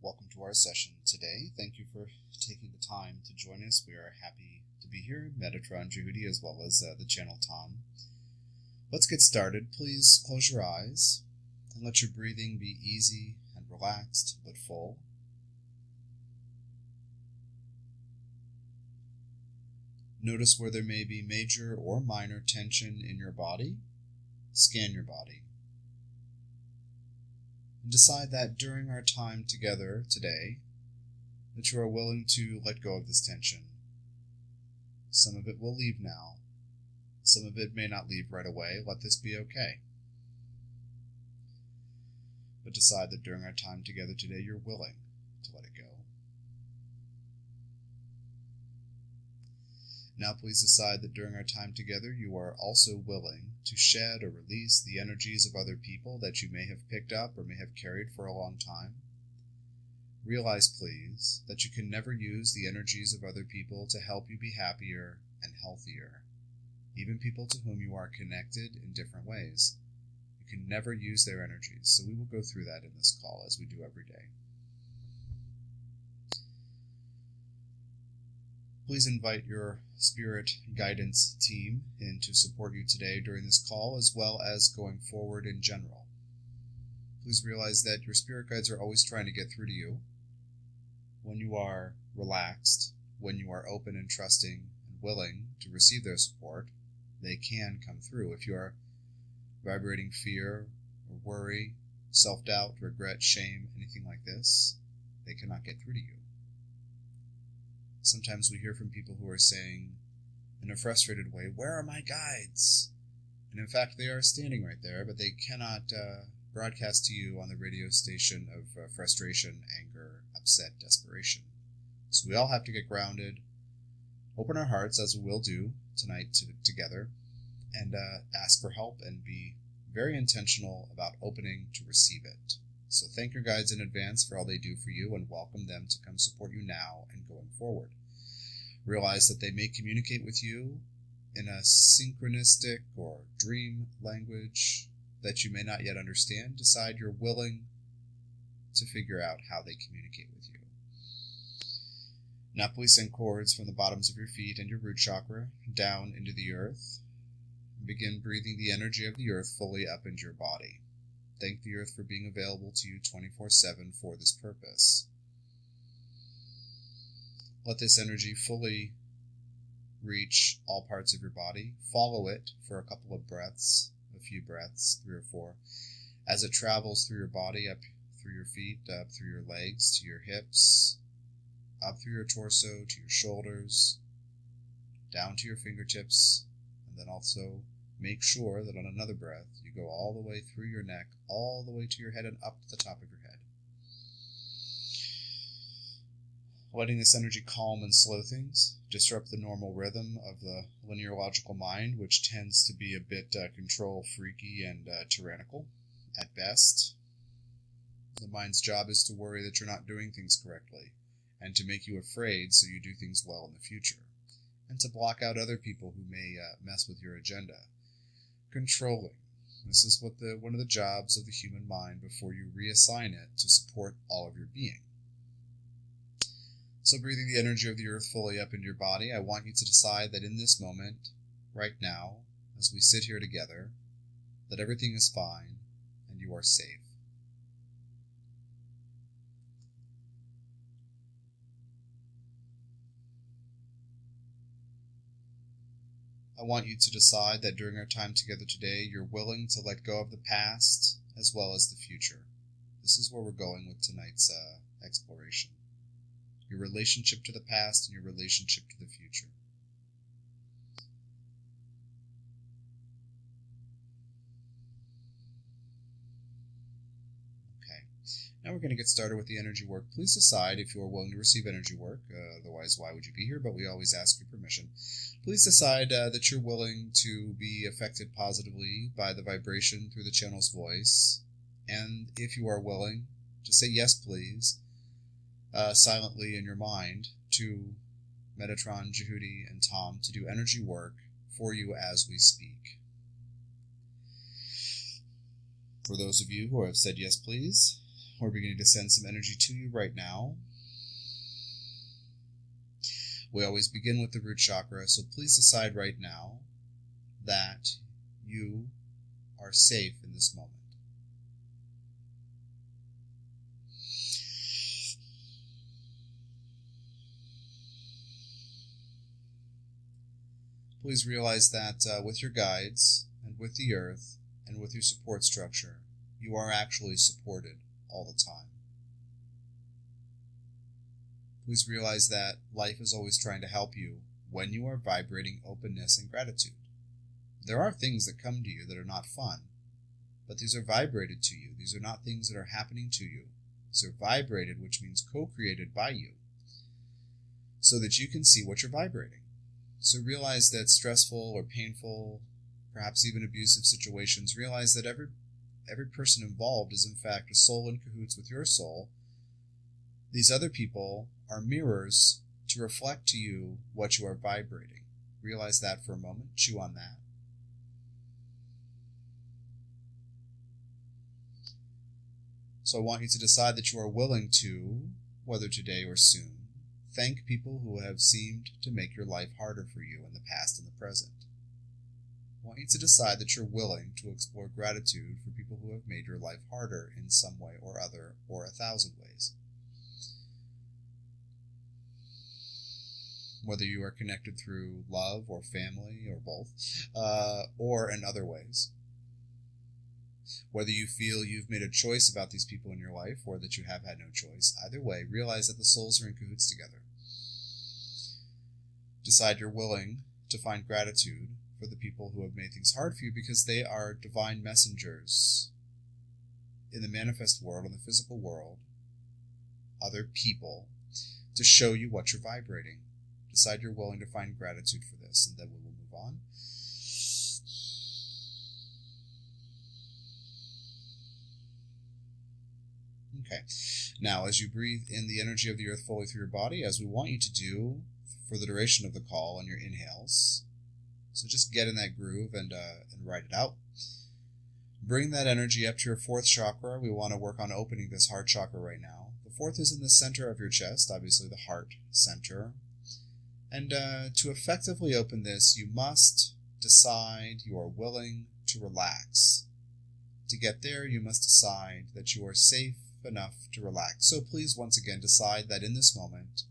Welcome to our session today. Thank you for taking the time to join us. We are happy to be here, Metatron Djehuty, as well as the channel Tom. Let's get started. Please close your eyes and let your breathing be easy and relaxed but full. Notice where there may be major or minor tension in your body. Scan your body. And decide that during our time together today, that you are willing to let go of this tension. Some of it will leave now. Some of it may not leave right away. Let this be okay. But decide that during our time together today, you're willing to let it go. Now please decide that during our time together, you are also willing to shed or release the energies of other people that you may have picked up or may have carried for a long time. Realize, please, that you can never use the energies of other people to help you be happier and healthier, even people to whom you are connected in different ways. You can never use their energies, so we will go through that in this call as we do every day. Please invite your spirit guidance team in to support you today during this call, as well as going forward in general. Please realize that your spirit guides are always trying to get through to you. When you are relaxed, when you are open and trusting and willing to receive their support, they can come through. If you are vibrating fear or worry, self-doubt, regret, shame, anything like this, they cannot get through to you. Sometimes we hear from people who are saying, in a frustrated way, "Where are my guides?" And in fact, they are standing right there, but they cannot broadcast to you on the radio station of frustration, anger, upset, desperation. So we all have to get grounded, open our hearts, as we will do tonight together, and ask for help and be very intentional about opening to receive it. So thank your guides in advance for all they do for you and welcome them to come support you now and going forward. Realize that they may communicate with you in a synchronistic or dream language that you may not yet understand. Decide you're willing to figure out how they communicate with you. Now please send cords from the bottoms of your feet and your root chakra down into the earth. And begin breathing the energy of the earth fully up into your body. Thank the earth for being available to you 24/7 for this purpose. Let this energy fully reach all parts of your body. Follow it for a couple of breaths, a few breaths, 3 or 4, as it travels through your body, up through your feet, up through your legs, to your hips, up through your torso, to your shoulders, down to your fingertips, and then also make sure that on another breath, you go all the way through your neck, all the way to your head and up to the top of your head. Letting this energy calm and slow things, disrupt the normal rhythm of the linear logical mind, which tends to be a bit control freaky and tyrannical at best. The mind's job is to worry that you're not doing things correctly, and to make you afraid so you do things well in the future, and to block out other people who may mess with your agenda. Controlling. This is one of the jobs of the human mind before you reassign it to support all of your being. So breathing the energy of the earth fully up into your body, I want you to decide that in this moment, right now, as we sit here together, that everything is fine and you are safe. I want you to decide that during our time together today, you're willing to let go of the past as well as the future. This is where we're going with tonight's exploration. Your relationship to the past and your relationship to the future. Okay. Now we're going to get started with the energy work. Please decide if you are willing to receive energy work. Otherwise, why would you be here? But we always ask your permission. Please decide that you're willing to be affected positively by the vibration through the channel's voice. And if you are willing, just say yes, please, silently in your mind to Metatron, Djehuty, and Tom to do energy work for you as we speak. For those of you who have said yes, please, we're beginning to send some energy to you right now. We always begin with the root chakra, so please decide right now that you are safe in this moment. Please realize that with your guides and with the earth and with your support structure, you are actually supported all the time. Please realize that life is always trying to help you when you are vibrating openness and gratitude. There are things that come to you that are not fun, but these are vibrated to you. These are not things that are happening to you. These are vibrated, which means co-created by you, so that you can see what you're vibrating. So realize that stressful or painful, perhaps even abusive situations, realize that every person involved is in fact a soul in cahoots with your soul. These other people are mirrors to reflect to you what you are vibrating. Realize that for a moment. Chew on that. So I want you to decide that you are willing to, whether today or soon, thank people who have seemed to make your life harder for you in the past and the present. I want you to decide that you're willing to explore gratitude for people who have made your life harder in some way or other, or 1,000 ways. Whether you are connected through love or family or both, or in other ways. Whether you feel you've made a choice about these people in your life or that you have had no choice, either way, realize that the souls are in cahoots together. Decide you're willing to find gratitude for the people who have made things hard for you, because they are divine messengers in the manifest world, in the physical world, other people, to show you what you're vibrating. Decide you're willing to find gratitude for this, and then we will move on. Okay. Now, as you breathe in the energy of the earth fully through your body, as we want you to do for the duration of the call on your inhales, so just get in that groove and write it out. Bring that energy up to your 4th chakra. We want to work on opening this heart chakra right now. The 4th is in the center of your chest, obviously the heart center. And to effectively open this, you must decide you are willing to relax. To get there, you must decide that you are safe enough to relax. So please, once again, decide that in this moment,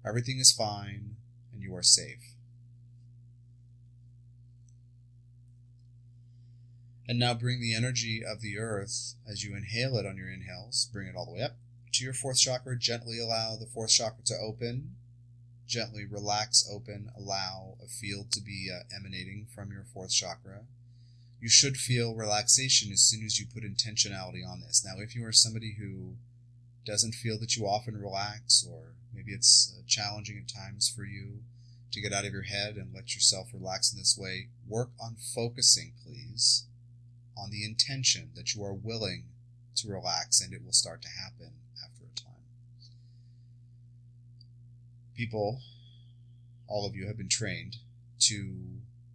everything is fine and you are safe. And now bring the energy of the earth as you inhale it on your inhales. Bring it all the way up to your 4th chakra. Gently allow the 4th chakra to open. Gently relax open. Allow a field to be emanating from your 4th chakra. You should feel relaxation as soon as you put intentionality on this. Now, if you are somebody who doesn't feel that you often relax, or maybe it's challenging at times for you to get out of your head and let yourself relax in this way, work on focusing, please, on the intention that you are willing to relax, and it will start to happen after a time. People, all of you, have been trained to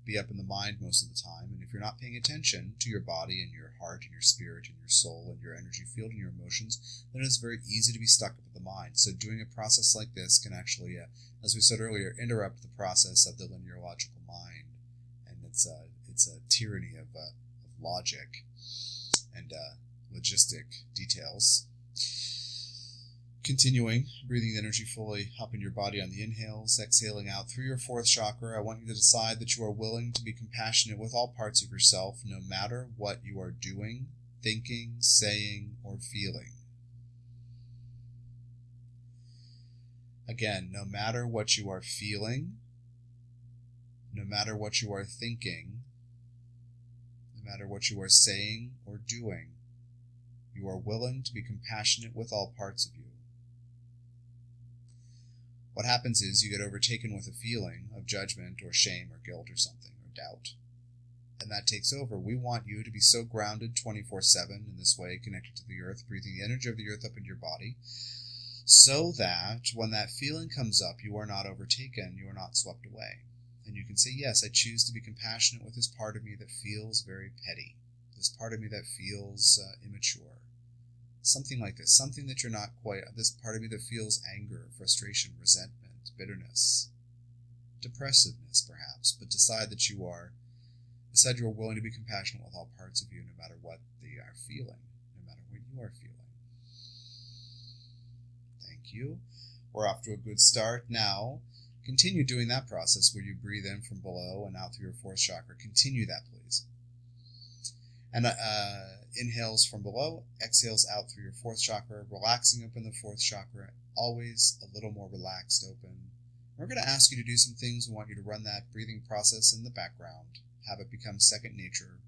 be up in the mind most of the time, and if you're not paying attention to your body and your heart and your spirit and your soul and your energy field and your emotions, then it's very easy to be stuck up at the mind. So doing a process like this can actually, as we said earlier, interrupt the process of the linear-logical mind, and it's a tyranny of logic and logistic details. Continuing, breathing the energy fully up in your body on the inhales, exhaling out through your 4th chakra. I want you to decide that you are willing to be compassionate with all parts of yourself, no matter what you are doing, thinking, saying, or feeling. Again, no matter what you are feeling, no matter what you are thinking, no matter what you are saying or doing, you are willing to be compassionate with all parts of you. What happens is you get overtaken with a feeling of judgment or shame or guilt or something, or doubt. And that takes over. We want you to be so grounded 24/7 in this way, connected to the earth, breathing the energy of the earth up into your body, so that when that feeling comes up, you are not overtaken, you are not swept away. And you can say, yes, I choose to be compassionate with this part of me that feels very petty, this part of me that feels immature, Something like this, something that you're not quite, this part of you that feels anger, frustration, resentment, bitterness, depressiveness perhaps, but decide you are willing to be compassionate with all parts of you, no matter what they are feeling, no matter what you are feeling. Thank you. We're off to a good start. Now, continue doing that process where you breathe in from below and out through your fourth chakra. Continue that, please. And inhales from below, exhales out through your fourth chakra, relaxing open the fourth chakra, always a little more relaxed open. We're going to ask you to do some things. We want you to run that breathing process in the background, have it become second nature.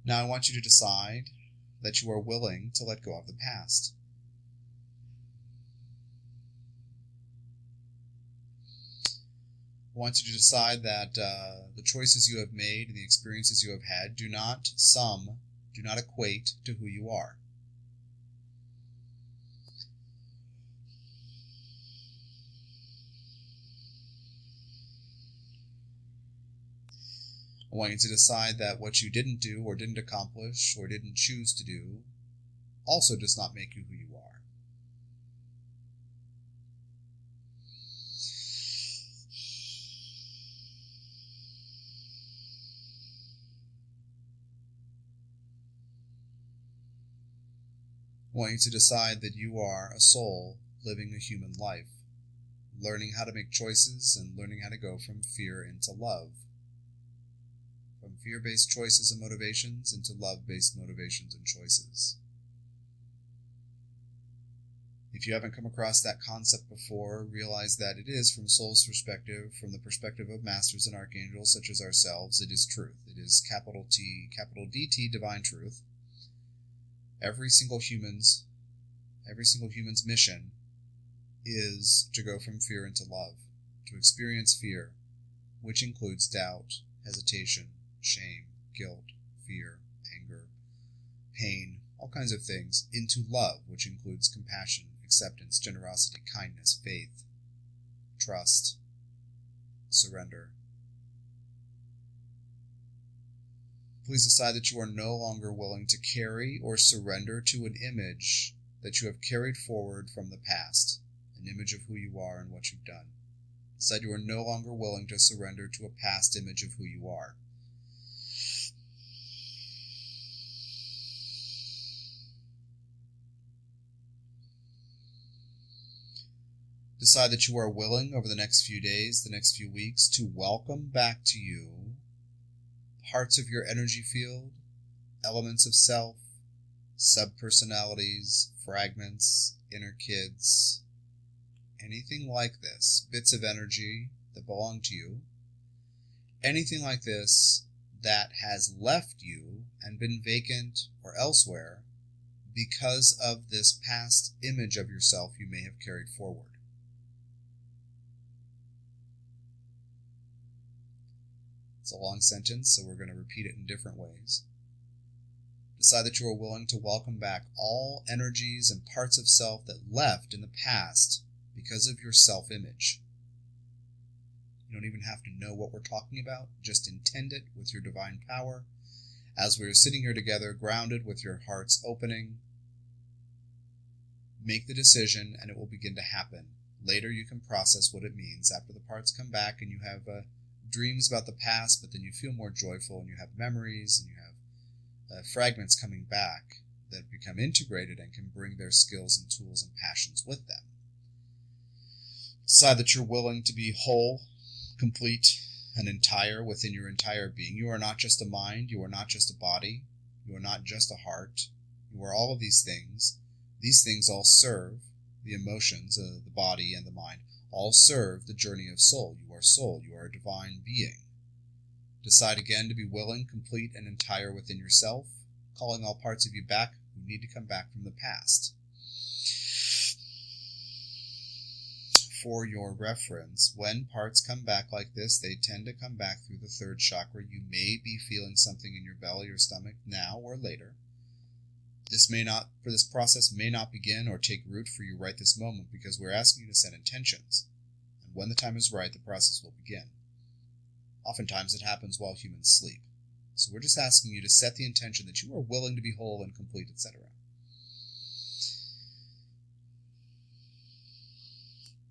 Now I want you to decide that you are willing to let go of the past. I want you to decide that the choices you have made and the experiences you have had do not equate to who you are. I want you to decide that what you didn't do or didn't accomplish or didn't choose to do also does not make you who you are. I want you to decide that you are a soul living a human life, learning how to make choices and learning how to go from fear into love, from fear-based choices and motivations into love-based motivations and choices. If you haven't come across that concept before, realize that it is from soul's perspective, from the perspective of masters and archangels such as ourselves, it is truth. It is capital T, capital DT, divine truth. Every single human's mission is to go from fear into love, to experience fear, which includes doubt, hesitation, shame, guilt, fear, anger, pain, all kinds of things, into love, which includes compassion, acceptance, generosity, kindness, faith, trust, surrender. Please decide that you are no longer willing to carry or surrender to an image that you have carried forward from the past, an image of who you are and what you've done. Decide you are no longer willing to surrender to a past image of who you are. Decide that you are willing over the next few days, the next few weeks, to welcome back to you parts of your energy field, elements of self, subpersonalities, fragments, inner kids, anything like this, bits of energy that belong to you, anything like this that has left you and been vacant or elsewhere because of this past image of yourself you may have carried forward. It's a long sentence, so we're going to repeat it in different ways. Decide that you are willing to welcome back all energies and parts of self that left in the past because of your self-image. You don't even have to know what we're talking about. Just intend it with your divine power. As we're sitting here together, grounded with your hearts opening, make the decision and it will begin to happen. Later you can process what it means after the parts come back and you have dreams about the past, but then you feel more joyful and you have memories and you have fragments coming back that become integrated and can bring their skills and tools and passions with them. Decide that you're willing to be whole, complete, and entire within your entire being. You are not just a mind, you are not just a body, you are not just a heart, you are all of these things. These things all serve the emotions, the body and the mind, all serve the journey of soul. You are soul. You are a divine being. Decide again to be willing, complete, and entire within yourself, calling all parts of you back who need to come back from the past. For your reference, when parts come back like this, they tend to come back through the third chakra. You may be feeling something in your belly or stomach now or later. This process may not begin or take root for you right this moment because we're asking you to set intentions. And when the time is right, the process will begin. Oftentimes it happens while humans sleep. So we're just asking you to set the intention that you are willing to be whole and complete, etc.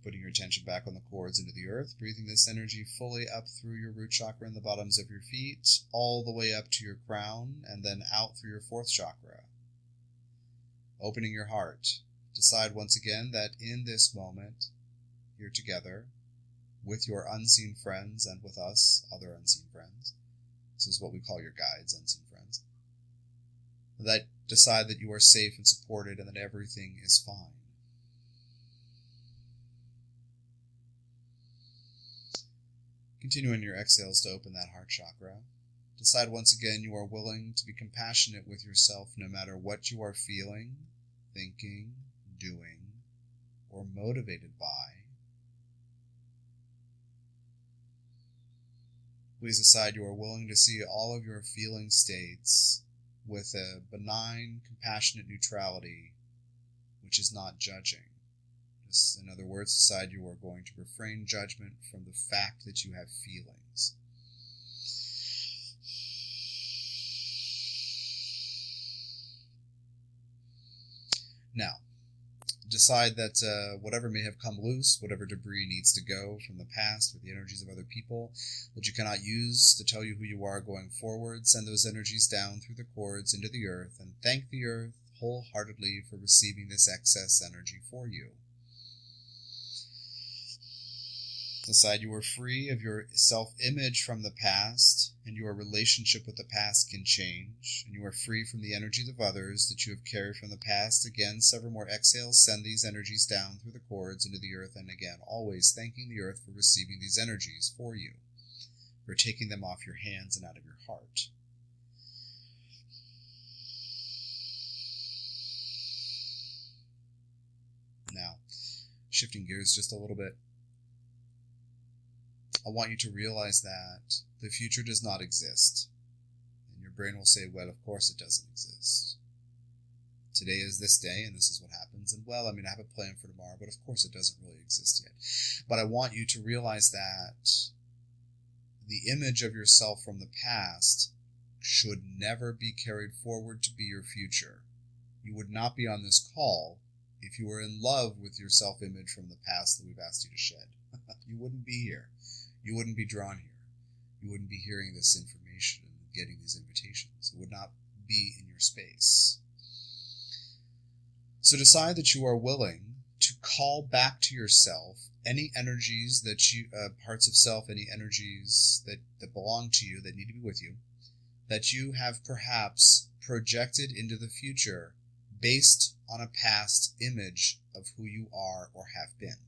Putting your attention back on the cords into the earth, breathing this energy fully up through your root chakra and the bottoms of your feet, all the way up to your crown, and then out through your fourth chakra. Opening your heart. Decide once again that in this moment, here together, with your unseen friends and with us, other unseen friends, this is what we call your guides, unseen friends, that decide that you are safe and supported and that everything is fine. Continuing your exhales to open that heart chakra. Decide once again you are willing to be compassionate with yourself no matter what you are feeling, thinking, doing, or motivated by. Please decide you are willing to see all of your feeling states with a benign, compassionate neutrality, which is not judging. In other words, decide you are going to refrain judgment from the fact that you have feelings. Now, decide that whatever may have come loose, whatever debris needs to go from the past with the energies of other people that you cannot use to tell you who you are going forward, send those energies down through the cords into the earth and thank the earth wholeheartedly for receiving this excess energy for you. Decide you are free of your self-image from the past, and your relationship with the past can change, and you are free from the energies of others that you have carried from the past. Again, several more exhales, send these energies down through the cords into the earth, and again, always thanking the earth for receiving these energies for you, for taking them off your hands and out of your heart. Now, shifting gears just a little bit, I want you to realize that the future does not exist. And your brain will say, well, of course it doesn't exist. Today is this day, and this is what happens. And, well, I have a plan for tomorrow, but of course it doesn't really exist yet. But I want you to realize that the image of yourself from the past should never be carried forward to be your future. You would not be on this call if you were in love with your self-image from the past that we've asked you to shed. You wouldn't be here. You wouldn't be drawn here. You wouldn't be hearing this information and getting these invitations. It would not be in your space. So decide that you are willing to call back to yourself any energies that you, parts of self, any energies that belong to you, that need to be with you, that you have perhaps projected into the future based on a past image of who you are or have been.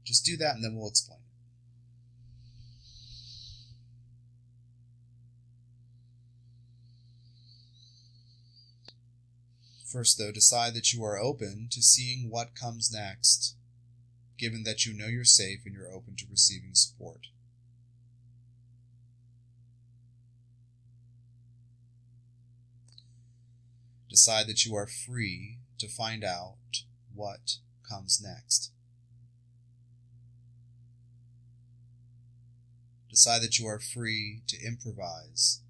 Just do that and then we'll explain it. First, though, decide that you are open to seeing what comes next, given that you know you're safe and you're open to receiving support. Decide that you are free to find out what comes next. Decide that you are free to improvise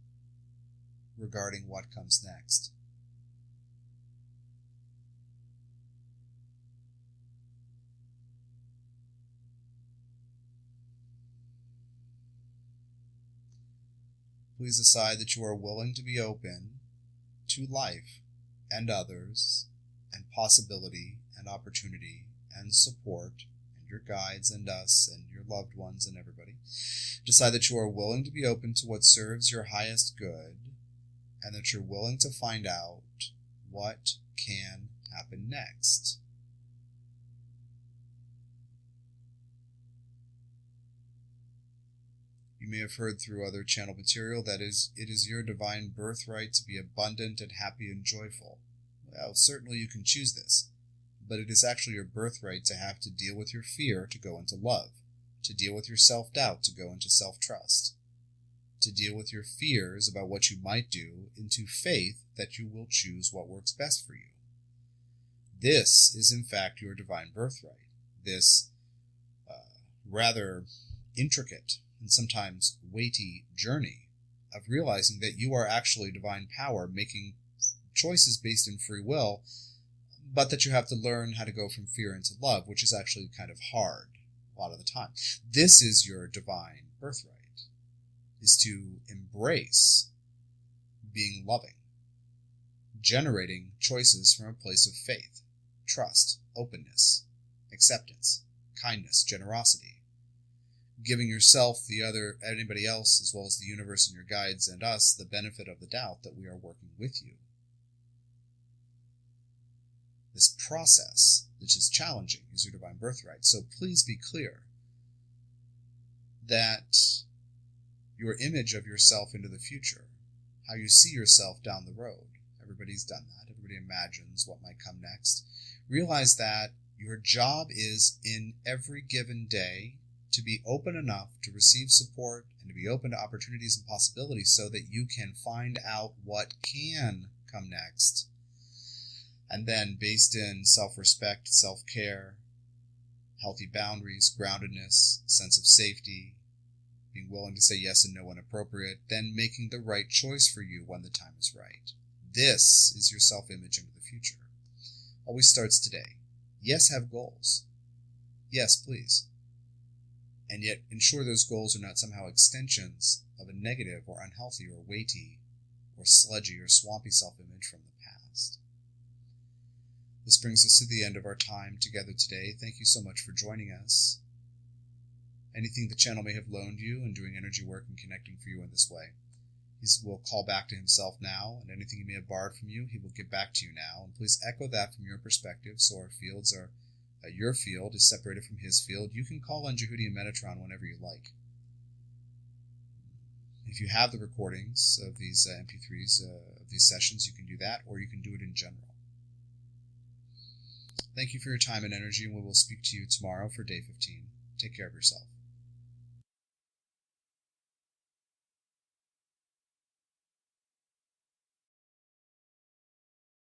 regarding what comes next. Please decide that you are willing to be open to life and others and possibility and opportunity and support and your guides and us and your loved ones and everybody. Decide that you are willing to be open to what serves your highest good and that you're willing to find out what can happen next. You may have heard through other channel material that it is your divine birthright to be abundant and happy and joyful. Well, certainly you can choose this, but it is actually your birthright to have to deal with your fear to go into love, to deal with your self-doubt to go into self-trust, to deal with your fears about what you might do into faith that you will choose what works best for you. This is in fact your divine birthright, this rather intricate and sometimes weighty journey of realizing that you are actually divine power, making choices based in free will, but that you have to learn how to go from fear into love, which is actually kind of hard a lot of the time. This is your divine birthright, is to embrace being loving, generating choices from a place of faith, trust, openness, acceptance, kindness, generosity, giving yourself, anybody else, as well as the universe and your guides and us, the benefit of the doubt that we are working with you. This process, which is challenging, is your divine birthright. So please be clear that your image of yourself into the future, how you see yourself down the road, everybody's done that. Everybody imagines what might come next. Realize that your job is, in every given day, to be open enough to receive support and to be open to opportunities and possibilities so that you can find out what can come next. And then, based in self-respect, self-care, healthy boundaries, groundedness, sense of safety, being willing to say yes and no when appropriate, then making the right choice for you when the time is right. This is your self-image into the future. Always starts today. Yes, have goals. Yes, please. And yet ensure those goals are not somehow extensions of a negative or unhealthy or weighty or sludgy or swampy self-image from the past. This brings us to the end of our time together today. Thank you so much for joining us. Anything the channel may have loaned you in doing energy work and connecting for you in this way, he will call back to himself now, and anything he may have borrowed from you, he will give back to you now. And please echo that from your perspective, so our fields are, your field is separated from his field. You can call on Djehuty and Metatron whenever you like. If you have the recordings of these MP3s, of these sessions, you can do that, or you can do it in general. Thank you for your time and energy, and we will speak to you tomorrow for day 15. Take care of yourself.